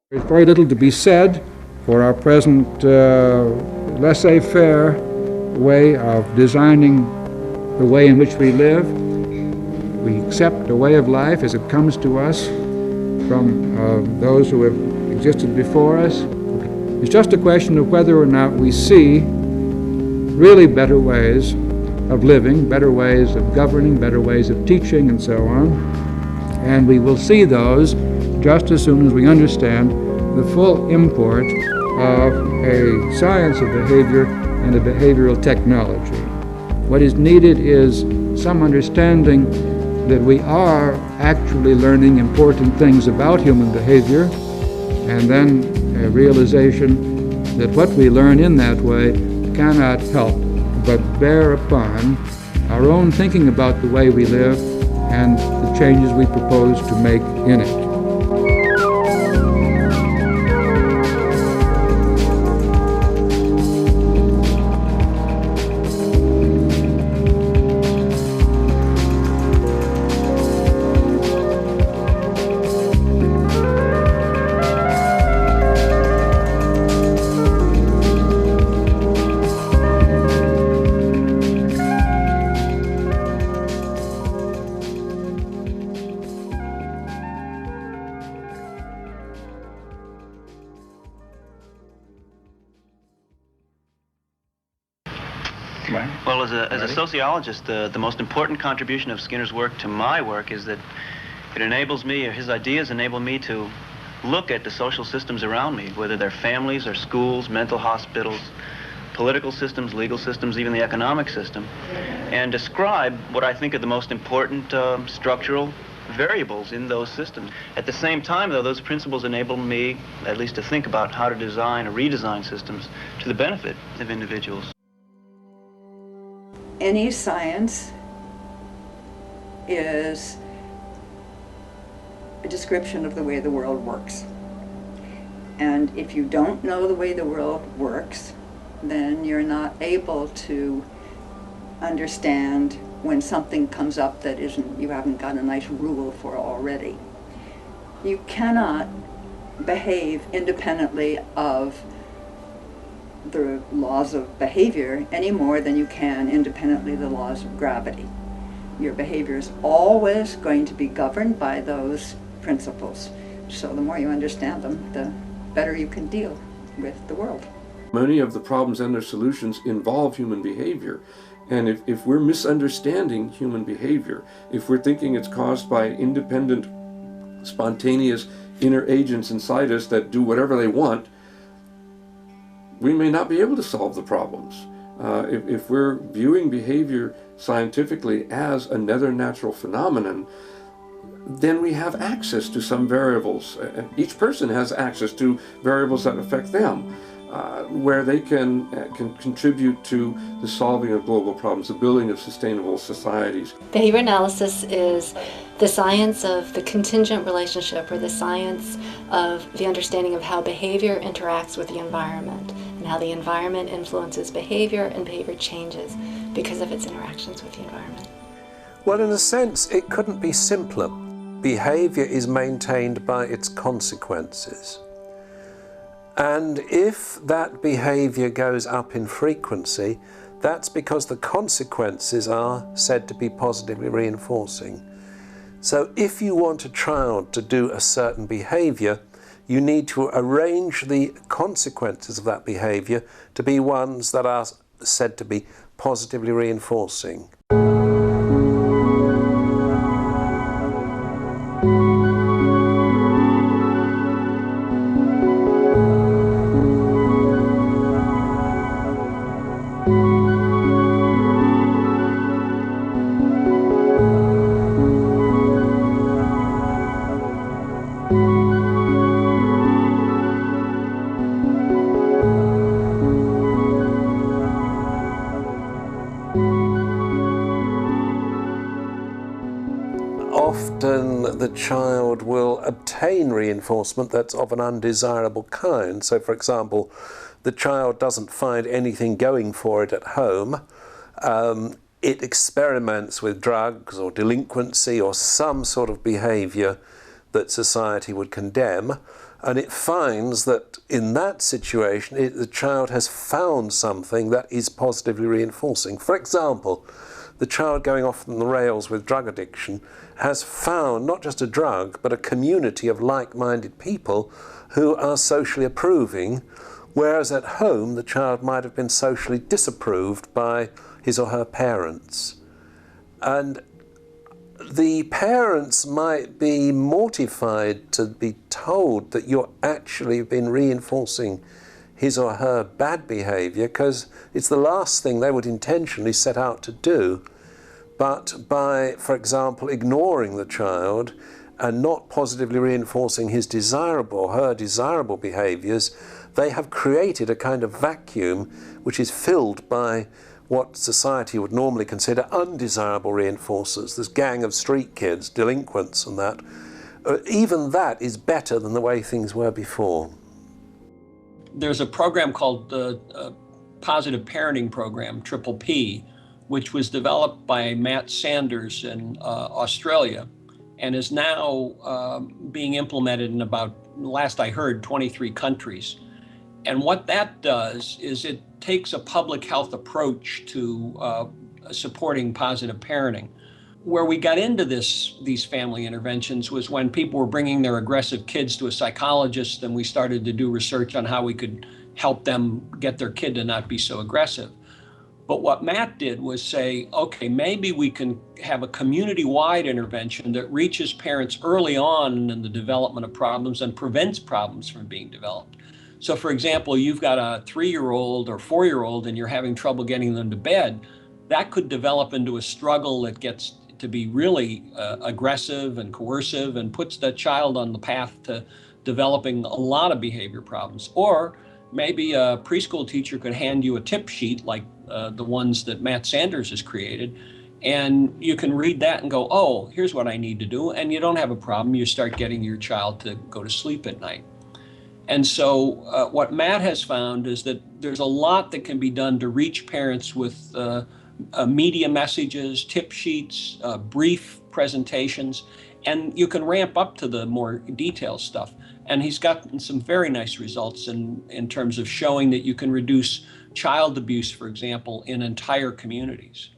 There's very little to be said for our present laissez-faire way of designing the way in which we live. We accept the way of life as it comes to us from those who have existed before us. It's just a question of whether or not we see really better ways of living, better ways of governing, better ways of teaching, and so on. And we will see those just as soon as we understand the full import of a science of behavior and a behavioral technology. What is needed is some understanding that we are actually learning important things about human behavior, and then a realization that what we learn in that way cannot help but bear upon our own thinking about the way we live and the changes we propose to make in it. Well, as a sociologist, the most important contribution of Skinner's work to my work is that it enables me, or his ideas enable me to look at the social systems around me, whether they're families or schools, mental hospitals, political systems, legal systems, even the economic system, and describe what I think are the most important structural variables in those systems. At the same time, though, those principles enable me at least to think about how to design or redesign systems to the benefit of individuals. Any science is a description of the way the world works. And if you don't know the way the world works, then you're not able to understand when something comes up that you haven't got a nice rule for already. You cannot behave independently of the laws of behavior any more than you can independently the laws of gravity. Your behavior is always going to be governed by those principles. So the more you understand them, the better you can deal with the world. Many of the problems and their solutions involve human behavior. And if we're misunderstanding human behavior, if we're thinking it's caused by independent, spontaneous inner agents inside us that do whatever they want, we may not be able to solve the problems. If we're viewing behavior scientifically as another natural phenomenon, then we have access to some variables. Each person has access to variables that affect them, where they can contribute to the solving of global problems, the building of sustainable societies. Behavior analysis is the science of the contingent relationship, or the science of the understanding of how behavior interacts with the environment, and how the environment influences behavior, and behavior changes because of its interactions with the environment. Well, in a sense, it couldn't be simpler. Behavior is maintained by its consequences. And if that behavior goes up in frequency, that's because the consequences are said to be positively reinforcing. So if you want a child to do a certain behavior, you need to arrange the consequences of that behavior to be ones that are said to be positively reinforcing. Often the child will obtain reinforcement that's of an undesirable kind. So, for example, the child doesn't find anything going for it at home. It experiments with drugs or delinquency or some sort of behavior that society would condemn. And it finds that in that situation, the child has found something that is positively reinforcing. For example, the child going off the rails with drug addiction has found not just a drug, but a community of like-minded people who are socially approving, whereas at home the child might have been socially disapproved by his or her parents. And the parents might be mortified to be told that you're actually been reinforcing his or her bad behavior, because it's the last thing they would intentionally set out to do. But by, for example, ignoring the child and not positively reinforcing his desirable or her desirable behaviors, they have created a kind of vacuum which is filled by what society would normally consider undesirable reinforcers. This gang of street kids, delinquents and that. Even that is better than the way things were before. There's a program called the Positive Parenting Program, P, which was developed by Matt Sanders in Australia and is now being implemented in about, last I heard, 23 countries. And what that does is it takes a public health approach to supporting positive parenting. Where we got into these family interventions was when people were bringing their aggressive kids to a psychologist, and we started to do research on how we could help them get their kid to not be so aggressive. But what Matt did was say, okay, maybe we can have a community-wide intervention that reaches parents early on in the development of problems and prevents problems from being developed. So for example, you've got a 3-year-old or 4-year-old and you're having trouble getting them to bed. That could develop into a struggle that gets to be really aggressive and coercive and puts the child on the path to developing a lot of behavior problems. Or maybe a preschool teacher could hand you a tip sheet like the ones that Matt Sanders has created, and you can read that and go, oh, here's what I need to do, and you don't have a problem. You start getting your child to go to sleep at night. And so what Matt has found is that there's a lot that can be done to reach parents with media messages, tip sheets, brief presentations, and you can ramp up to the more detailed stuff. And he's gotten some very nice results in terms of showing that you can reduce child abuse, for example, in entire communities.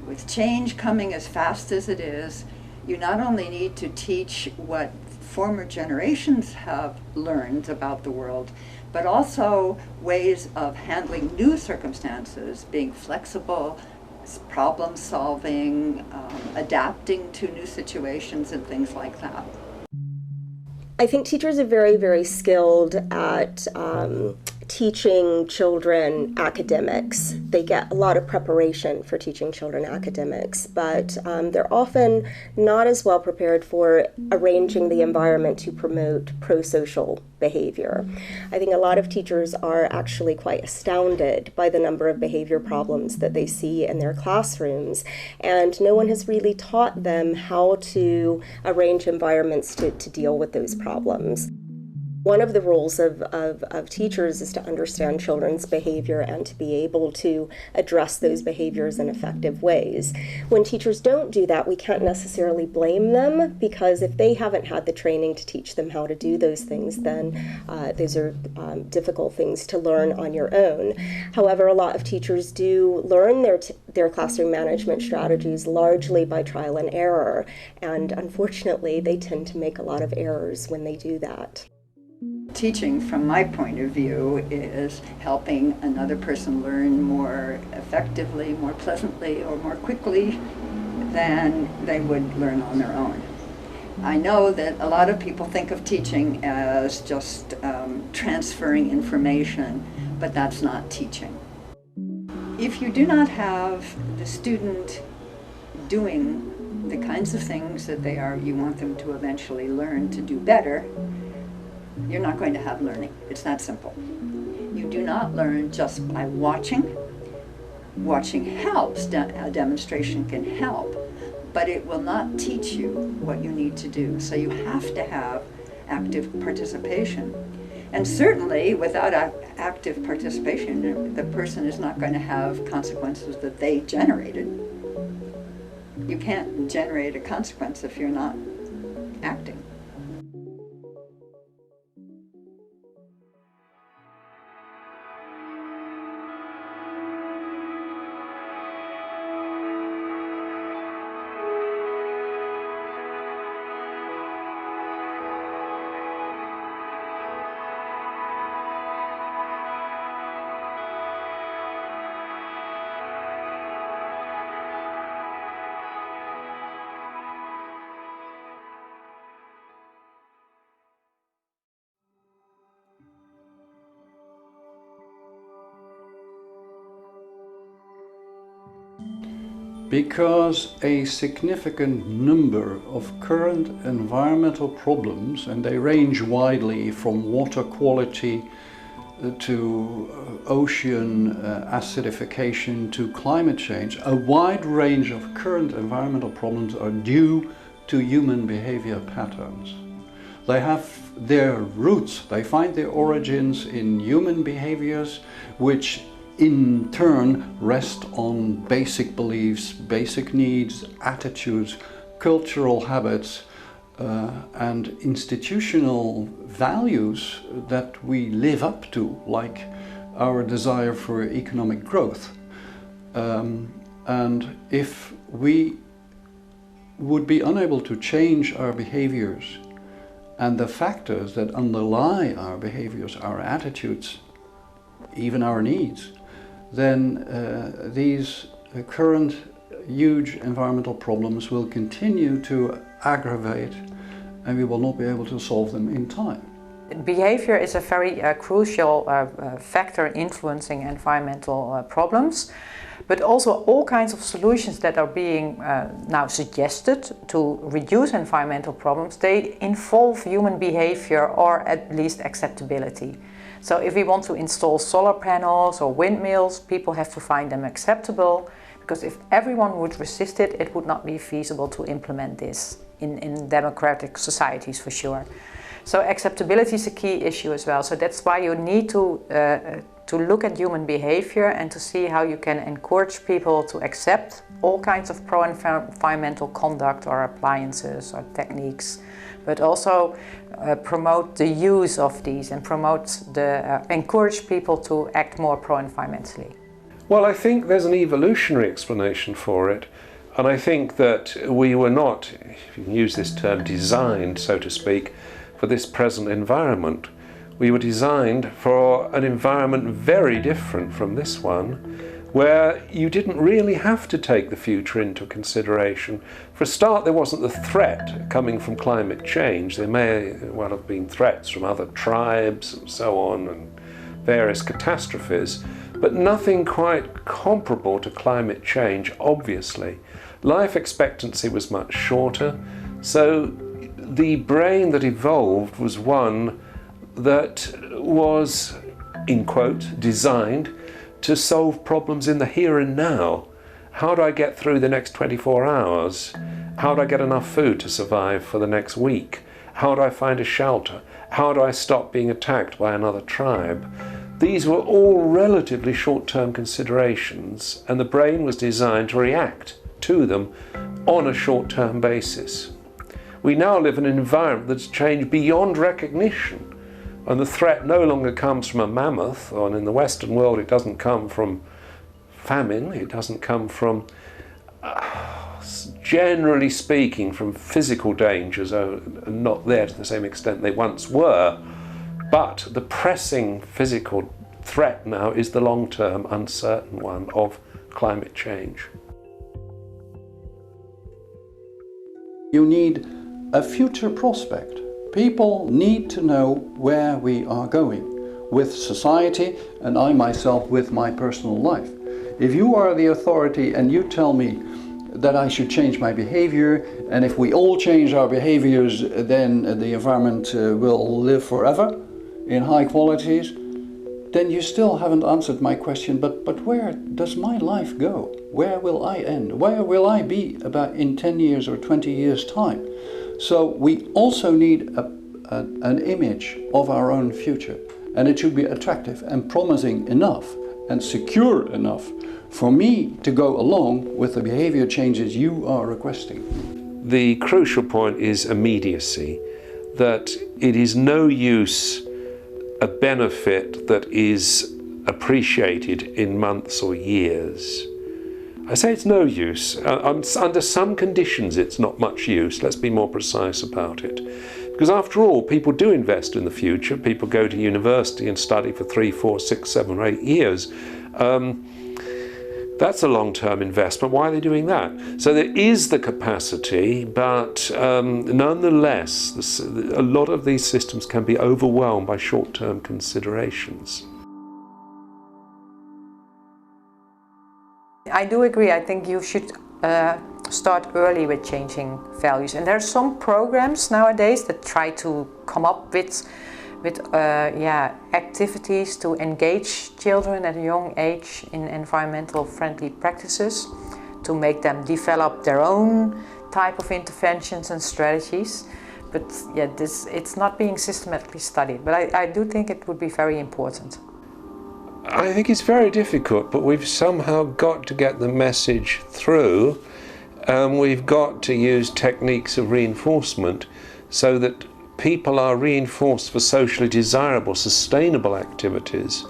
With change coming as fast as it is, you not only need to teach what former generations have learned about the world, but also ways of handling new circumstances, being flexible, problem solving, adapting to new situations and things like that. I think teachers are very, very skilled at teaching children academics. They get a lot of preparation for teaching children academics, but they're often not as well prepared for arranging the environment to promote prosocial behavior. I think a lot of teachers are actually quite astounded by the number of behavior problems that they see in their classrooms, and no one has really taught them how to arrange environments to deal with those problems. One of the roles of teachers is to understand children's behavior and to be able to address those behaviors in effective ways. When teachers don't do that, we can't necessarily blame them, because if they haven't had the training to teach them how to do those things, then those are difficult things to learn on your own. However, a lot of teachers do learn their classroom management strategies largely by trial and error, and unfortunately, they tend to make a lot of errors when they do that. Teaching, from my point of view, is helping another person learn more effectively, more pleasantly, or more quickly than they would learn on their own. I know that a lot of people think of teaching as just transferring information, but that's not teaching. If you do not have the student doing the kinds of things that you want them to eventually learn to do better, you're not going to have learning. It's that simple. You do not learn just by watching. Watching helps, a demonstration can help, but it will not teach you what you need to do. So you have to have active participation. And certainly without active participation, the person is not going to have consequences that they generated. You can't generate a consequence if you're not acting. Because a significant number of current environmental problems, and they range widely from water quality to ocean acidification to climate change, a wide range of current environmental problems are due to human behavior patterns. They have their roots, they find their origins in human behaviors, which in turn rest on basic beliefs, basic needs, attitudes, cultural habits, and institutional values that we live up to, like our desire for economic growth. And if we would be unable to change our behaviors and the factors that underlie our behaviors, our attitudes, even our needs, then these current huge environmental problems will continue to aggravate, and we will not be able to solve them in time. Behavior is a very crucial factor influencing environmental problems, but also all kinds of solutions that are being now suggested to reduce environmental problems, they involve human behavior or at least acceptability. So if we want to install solar panels or windmills, people have to find them acceptable, because if everyone would resist it, it would not be feasible to implement this in democratic societies for sure. So acceptability is a key issue as well. So that's why you need to look at human behavior and to see how you can encourage people to accept all kinds of pro-environmental conduct or appliances or techniques, but also promote the use of these and encourage people to act more pro-environmentally. Well, I think there's an evolutionary explanation for it, and I think that we were not, if you can use this term, designed, so to speak, for this present environment. We were designed for an environment very different from this one, where you didn't really have to take the future into consideration. For a start, there wasn't the threat coming from climate change. There may well have been threats from other tribes and so on, and various catastrophes, but nothing quite comparable to climate change, obviously. Life expectancy was much shorter, so the brain that evolved was one that was, in quote, designed to solve problems in the here and now. How do I get through the next 24 hours? How do I get enough food to survive for the next week? How do I find a shelter? How do I stop being attacked by another tribe? These were all relatively short-term considerations, and the brain was designed to react to them on a short-term basis. We now live in an environment that's changed beyond recognition, and the threat no longer comes from a mammoth, and in the Western world it doesn't come from famine, it doesn't come from, generally speaking, from physical dangers, not there to the same extent they once were, but the pressing physical threat now is the long-term uncertain one of climate change. You need a future prospect. People need to know where we are going with society, and I myself with my personal life. If you are the authority and you tell me that I should change my behavior, and if we all change our behaviors, then the environment will live forever in high qualities, then you still haven't answered my question, but where does my life go? Where will I end? Where will I be about in 10 years or 20 years' time? So we also need an image of our own future, and it should be attractive and promising enough and secure enough for me to go along with the behavior changes you are requesting. The crucial point is immediacy, that it is no use a benefit that is appreciated in months or years. I say it's no use. Under some conditions it's not much use. Let's be more precise about it. Because after all, people do invest in the future. People go to university and study for 3, 4, 6, 7 or 8 years. That's a long-term investment. Why are they doing that? So there is the capacity, but nonetheless, a lot of these systems can be overwhelmed by short-term considerations. I do agree. I think you should start early with changing values. And there are some programs nowadays that try to come up with activities to engage children at a young age in environmental friendly practices, to make them develop their own type of interventions and strategies. But yeah, it's not being systematically studied, but I do think it would be very important. I think it's very difficult, but we've somehow got to get the message through. We've got to use techniques of reinforcement so that people are reinforced for socially desirable, sustainable activities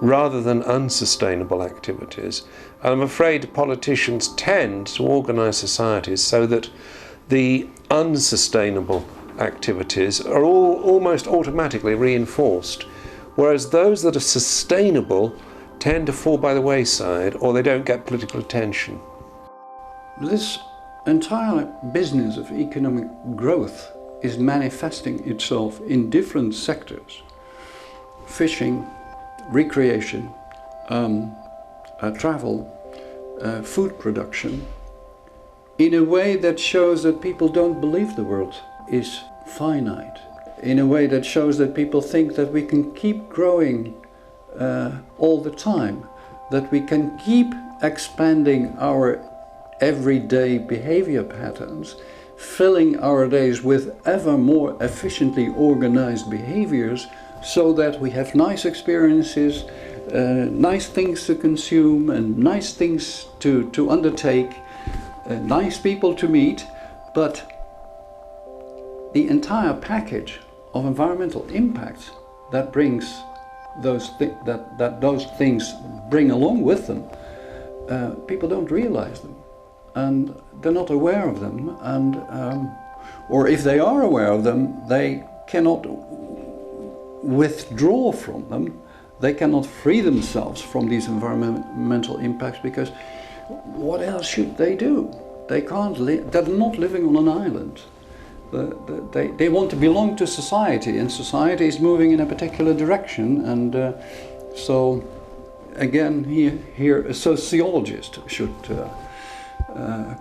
rather than unsustainable activities. And I'm afraid politicians tend to organise societies so that the unsustainable activities are almost automatically reinforced, whereas those that are sustainable tend to fall by the wayside or they don't get political attention. This entire business of economic growth is manifesting itself in different sectors. Fishing, recreation, travel, food production, in a way that shows that people don't believe the world is finite, in a way that shows that people think that we can keep growing all the time, that we can keep expanding our everyday behavior patterns, filling our days with ever more efficiently organized behaviors so that we have nice experiences, nice things to consume and nice things to undertake, nice people to meet, but the entire package of environmental impacts that brings those things bring along with them, people don't realize them. And they're not aware of them, and or if they are aware of them, they cannot withdraw from them. They cannot free themselves from these environmental impacts, because what else should they do? They can't live. They're not living on an island. They want to belong to society, and society is moving in a particular direction, and so again here a sociologist should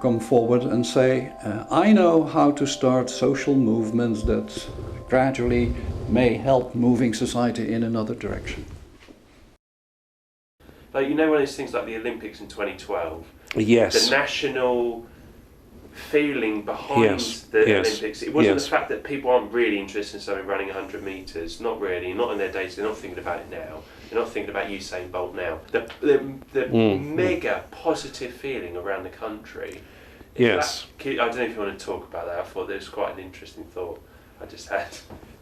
come forward and say, I know how to start social movements that gradually may help moving society in another direction. Like, you know, one of those things like the Olympics in 2012? Yes. The national feeling behind the Olympics. It wasn't the fact that people aren't really interested in something running 100 metres, not really, not in their days, they're not thinking about it now. They're not thinking about Usain Bolt now. The mega positive feeling around the country. Yes. I don't know if you want to talk about that. I thought that was quite an interesting thought I just had.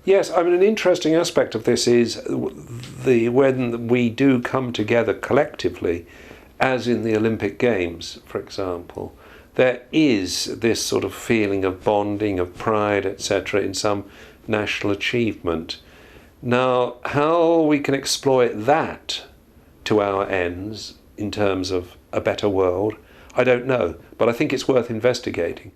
Yes, I mean, an interesting aspect of this is when we do come together collectively, as in the Olympic Games, for example, there is this sort of feeling of bonding, of pride, etc., in some national achievement. Now, how we can exploit that to our ends in terms of a better world, I don't know, but I think it's worth investigating.